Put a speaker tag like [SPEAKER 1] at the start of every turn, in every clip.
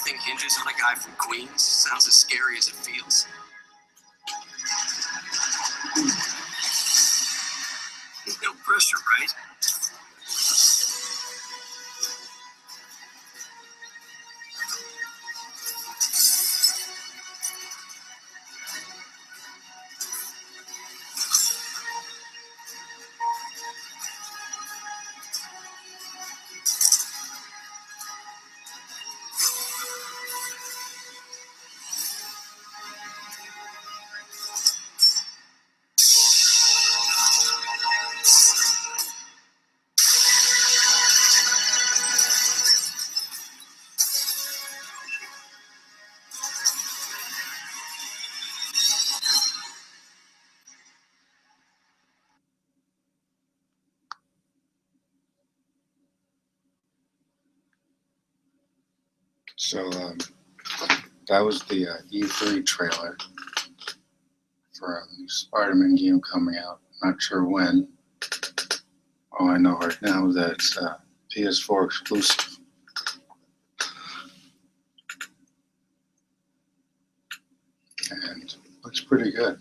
[SPEAKER 1] everything hinges on a guy from Queens sounds as scary as it feels. No pressure, right?
[SPEAKER 2] So that was the E3 trailer for a new Spider-Man game coming out. Not sure when. All I know right now is that it's PS4 exclusive. And looks pretty good.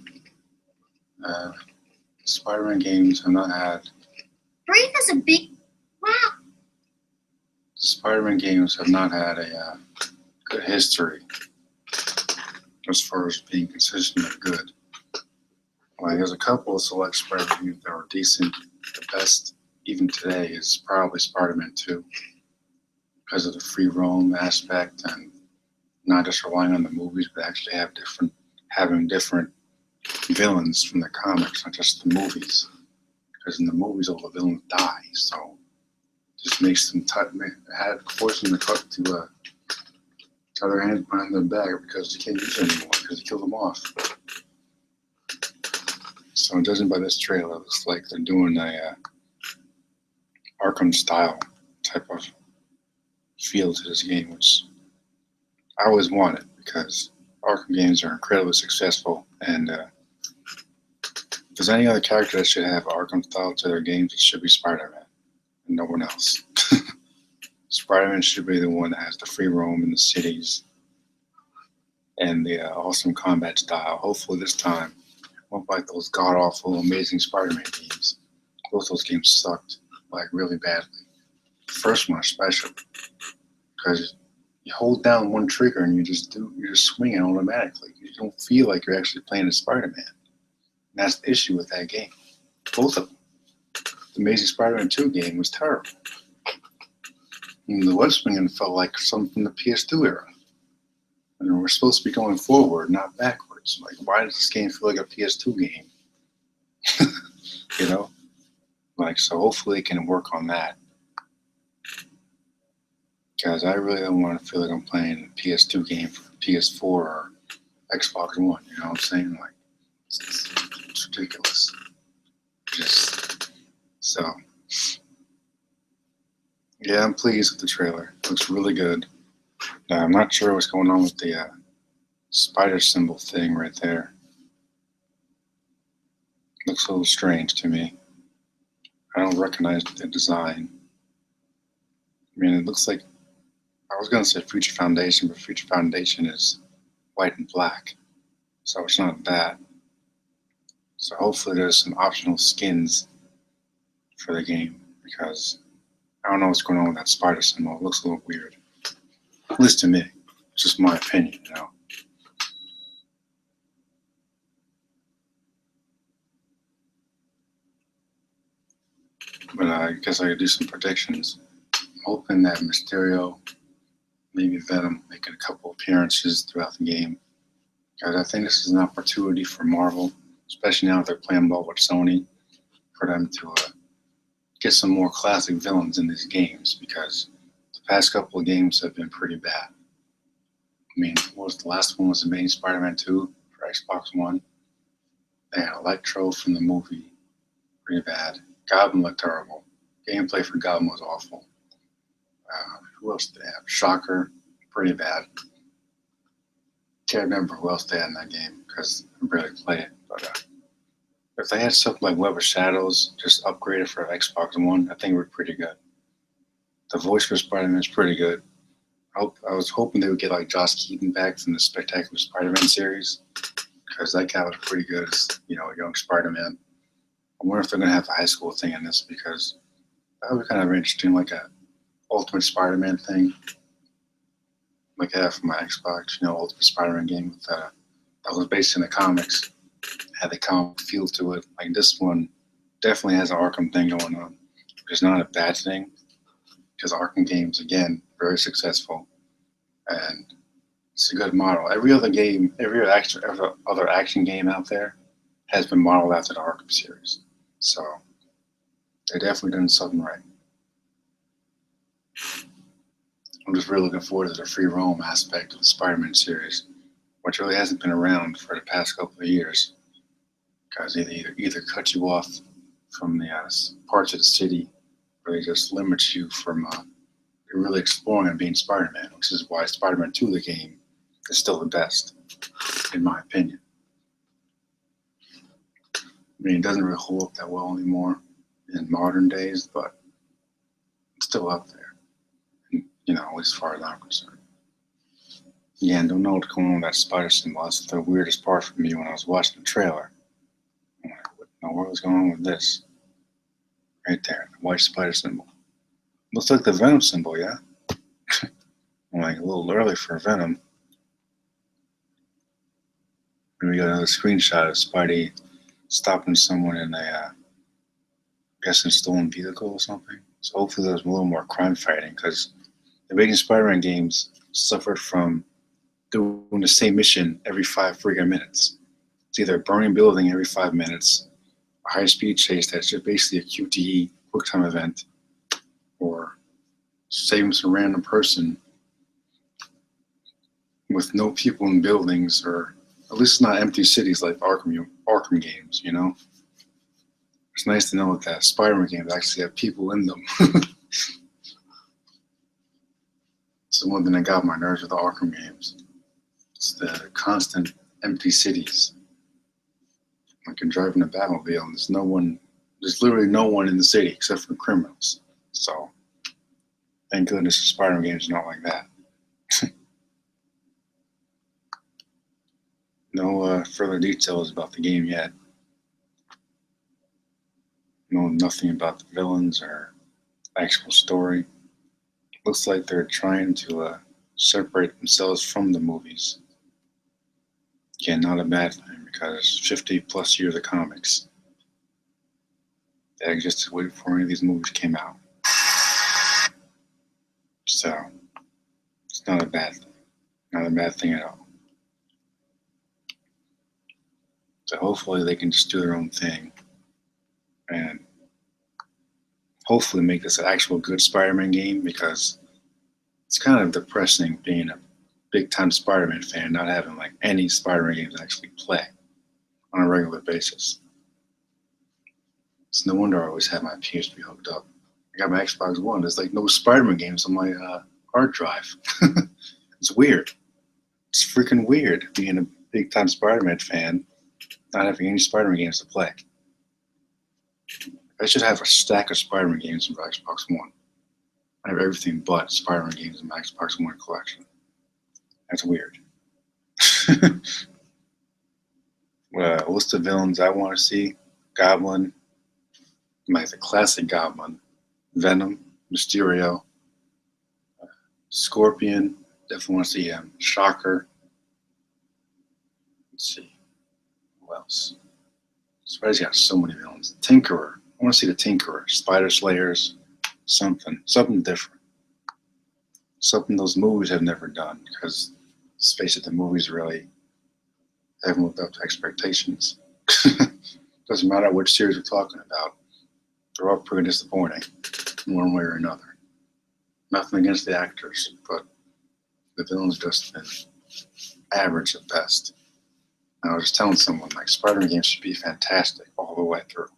[SPEAKER 2] Spider-Man games have not had...
[SPEAKER 3] Breathe is a big... Wow.
[SPEAKER 2] Spider-Man games have not had a good history as far as being consistently good. Like, there's a couple of select Spider-Man games that were decent. The best, even today, is probably Spider-Man 2 because of the free roam aspect and not just relying on the movies, but actually having different villains from the comics, not just the movies. Because in the movies, all the villains die, so it just makes them force them to cut to tie their hands behind their back because they can't use it anymore because they killed them off. So judging by this trailer, it looks like they're doing a Arkham style type of feel to this game, which I always wanted because Arkham games are incredibly successful, and if there's any other character that should have Arkham style to their games, it should be Spider-Man and no one else. Spider-Man should be the one that has the free roam in the cities and the awesome combat style. Hopefully this time it won't like those god-awful Amazing Spider-Man games. Both those games sucked, like, really badly. The first one especially, because you hold down one trigger and you're just swinging automatically. You don't feel like you're actually playing as Spider-Man. And that's the issue with that game. Both of them. The Amazing Spider-Man 2 game was terrible. And the web swinging felt like something from the PS2 era. And we're supposed to be going forward, not backwards. Like, why does this game feel like a PS2 game? You know? Like, so hopefully it can work on that. Because I really don't want to feel like I'm playing a PS2 game for PS4 or Xbox One. You know what I'm saying? Like, it's ridiculous. So, yeah, I'm pleased with the trailer. It looks really good. I'm not sure what's going on with the spider symbol thing right there. Looks a little strange to me. I don't recognize the design. I mean, it looks like, I was going to say Future Foundation, but Future Foundation is white and black. So it's not that. So hopefully there's some optional skins for the game, because I don't know what's going on with that spider symbol. It looks a little weird. At least to me. It's just my opinion, you know. But I guess I could do some predictions. I'm hoping that Mysterio, maybe Venom, making a couple appearances throughout the game. Because I think this is an opportunity for Marvel, especially now that they're playing ball with Sony, for them to get some more classic villains in these games, because the past couple of games have been pretty bad. I mean, what was the last one? Was Amazing Spider-Man 2 for Xbox One? They had Electro from the movie, pretty bad. Goblin looked terrible. Gameplay for Goblin was awful. Who else did they have? Shocker, pretty bad. Can't remember who else they had in that game because I barely play it. But if they had something like Web of Shadows, just upgraded for Xbox One, I think it would be pretty good. The voice for Spider-Man is pretty good. I was hoping they would get like Josh Keaton back from the Spectacular Spider-Man series, because that guy was pretty good as, you know, a young Spider-Man. I wonder if they're gonna have a high school thing in this, because that would be kind of interesting, like a Ultimate Spider-Man thing, like I have for my Xbox. You know, Ultimate Spider-Man game with that was based in the comics, had the comic feel to it. Like this one definitely has an Arkham thing going on. It's not a bad thing, because Arkham games, again, very successful, and it's a good model. Every other game, every other action game out there has been modeled after the Arkham series. So they definitely done something right. I'm just really looking forward to the free roam aspect of the Spider-Man series, which really hasn't been around for the past couple of years, because they either cut you off from the parts of the city, or they just limit you from really exploring and being Spider-Man, which is why Spider-Man 2, the game, is still the best, in my opinion. I mean, it doesn't really hold up that well anymore in modern days, but it's still up there, you know, as far as I'm concerned. Yeah, and don't know what's going on with that spider symbol. That's the weirdest part for me when I was watching the trailer. I'm like, what in the world is going on with this? Right there, the white spider symbol. Looks like the Venom symbol, yeah? I'm like, a little early for Venom. And we got another screenshot of Spidey stopping someone in a, I guess, a stolen vehicle or something. So hopefully there's a little more crime fighting, because the Amazing Spider-Man games suffered from doing the same mission every 5 friggin' minutes. It's either a burning building every 5 minutes, a high-speed chase that's just basically a QTE, quick time event, or saving some random person with no people in buildings, or at least not empty cities like Arkham games, you know? It's nice to know that Spider-Man games actually have people in them. It's the one thing that got my nerves with the Arkham games. It's the constant empty cities. Like you're driving a Batmobile and there's literally no one in the city except for criminals. So, thank goodness the Spider-Man games are not like that. No further details about the game yet. Know nothing about the villains or actual story. Looks like they're trying to separate themselves from the movies. Again, not a bad thing, because 50 plus years of comics that existed way before any of these movies came out. So, it's not a bad thing. Not a bad thing at all. So hopefully they can just do their own thing and hopefully make this an actual good Spider-Man game, because it's kind of depressing being a big-time Spider-Man fan, not having like any Spider-Man games to actually play on a regular basis. It's no wonder I always have my PS3 hooked up. I got my Xbox One. There's like no Spider-Man games on my hard drive. It's weird. It's freaking weird being a big-time Spider-Man fan, not having any Spider-Man games to play. I should have a stack of Spider-Man games in my Xbox One. I have everything but Spider-Man games in my Xbox One collection. That's weird. Well, what's the villains I want to see? Goblin, like the classic Goblin, Venom, Mysterio, Scorpion, definitely want to see him. Shocker. Let's see. Who else? Spidey's got so many villains. Tinkerer. I want to see the Tinkerer. Spider Slayers. Something different. Something those movies have never done, because let's face it, the movies really haven't lived up to expectations. Doesn't matter which series we're talking about. They're all pretty disappointing in one way or another. Nothing against the actors, but the villains just been average at best. And I was just telling someone, like, Spider-Man games should be fantastic all the way through.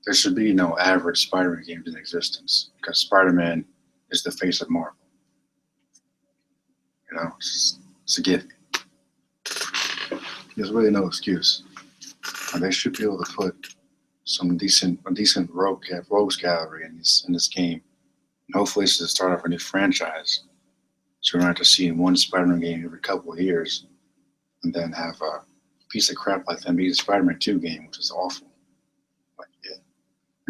[SPEAKER 2] There should be no average Spider-Man games in existence, because Spider-Man is the face of Marvel. You know, it's a gift. There's really no excuse. And they should be able to put a decent rogues gallery in this game. And hopefully this is the start of a new franchise. So we don't have to see one Spider-Man game every couple of years and then have a piece of crap like the Amazing Spider-Man 2 game, which is awful. Like, yeah.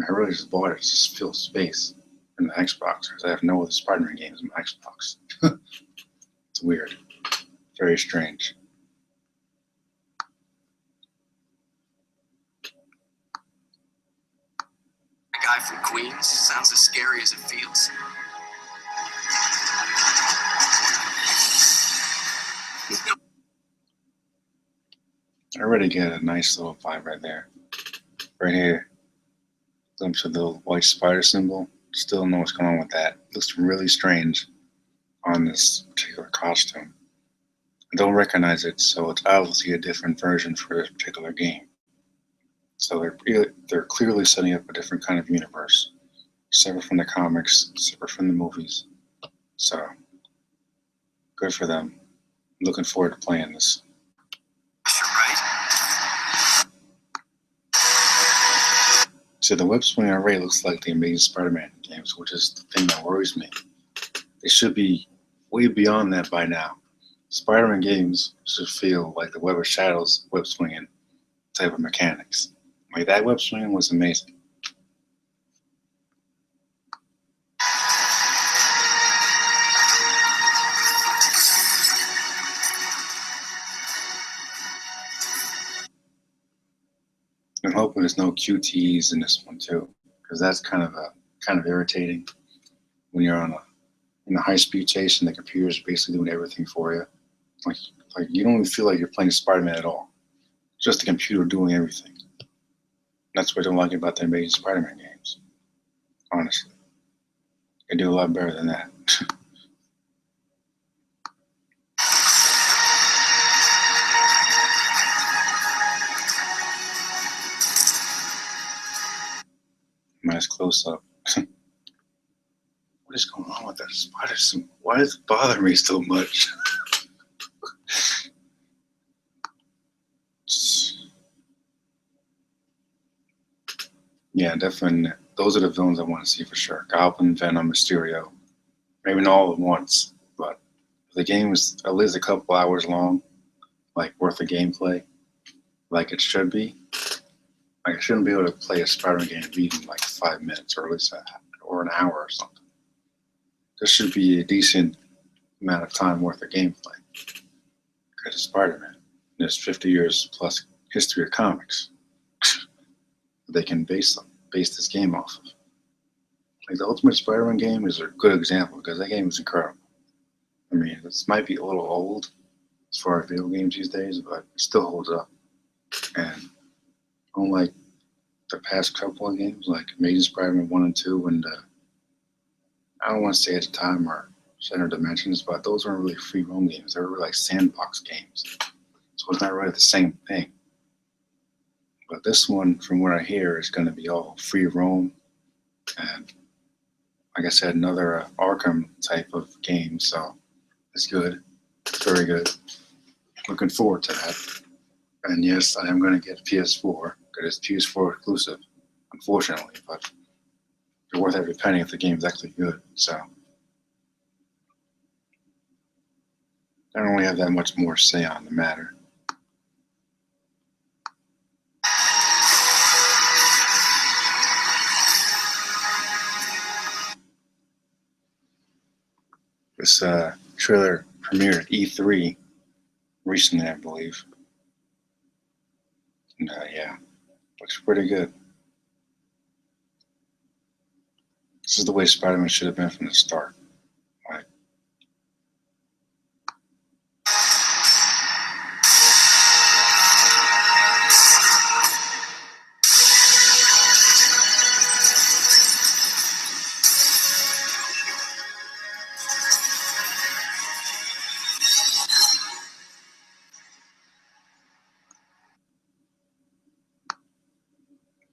[SPEAKER 2] I really just bought it to just fill space in the Xbox because I have no other Spider-Man games in my Xbox. It's weird. Very strange.
[SPEAKER 1] A guy from Queens sounds as scary as it feels.
[SPEAKER 2] I already get a nice little vibe right there. Right here. Glimpse of the little white spider symbol. Still don't know what's going on with that. Looks really strange on this particular costume. I don't recognize it, so it's obviously a different version for this particular game. So they're clearly setting up a different kind of universe, separate from the comics, separate from the movies. So good for them. I'm looking forward to playing this.
[SPEAKER 1] Right?
[SPEAKER 2] So the web swing array looks like the Amazing Spider-Man games, which is the thing that worries me. They should be way beyond that by now. Spider-Man games should feel like the Web of Shadows web swinging type of mechanics. Like that web swinging was amazing. I'm hoping there's no QTEs in this one too, because that's kind of irritating when you're in a high-speed chase and the computer's basically doing everything for you. Like you don't even feel like you're playing Spider-Man at all. It's just the computer doing everything. That's what I don't like about the Amazing Spider-Man games. Honestly, they do a lot better than that. Nice close-up. What is going on with that spider suit? Why does it bother me so much? Yeah, definitely. Those are the villains I want to see for sure. Goblin, Venom, Mysterio. Maybe not all at once, but if the game is at least a couple hours long, like worth of gameplay, like it should be. Like I shouldn't be able to play a Spider-Man game beat in like 5 minutes or at least or an hour or something. This should be a decent amount of time worth of gameplay. Because it's Spider-Man. There's 50 years plus history of comics. They can base this game off of. Like the Ultimate Spider-Man game is a good example because that game is incredible. I mean, this might be a little old as far as video games these days, but it still holds up. And unlike the past couple of games, like Amazing Spider-Man 1 and 2, and I don't want to say Edge of Time or Center Dimensions, but those weren't really free roam games. They were really like sandbox games. So it's not really the same thing. But this one, from what I hear, is going to be all free roam. And like I said, another Arkham type of game. So it's good. It's very good. Looking forward to that. And yes, I am going to get PS4 because it's PS4 exclusive, unfortunately. But it's worth every penny if the game's actually good. So I don't really have that much more to say on the matter. This trailer premiered at E3 recently, I believe. And yeah, looks pretty good. This is the way Spider-Man should have been from the start. Like,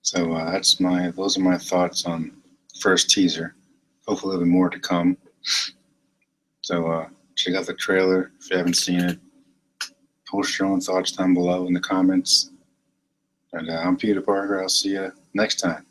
[SPEAKER 2] so those are my thoughts on the first teaser. Hopefully there'll be more to come. So check out the trailer if you haven't seen it. Post your own thoughts down below in the comments. And I'm Peter Parker. I'll see you next time.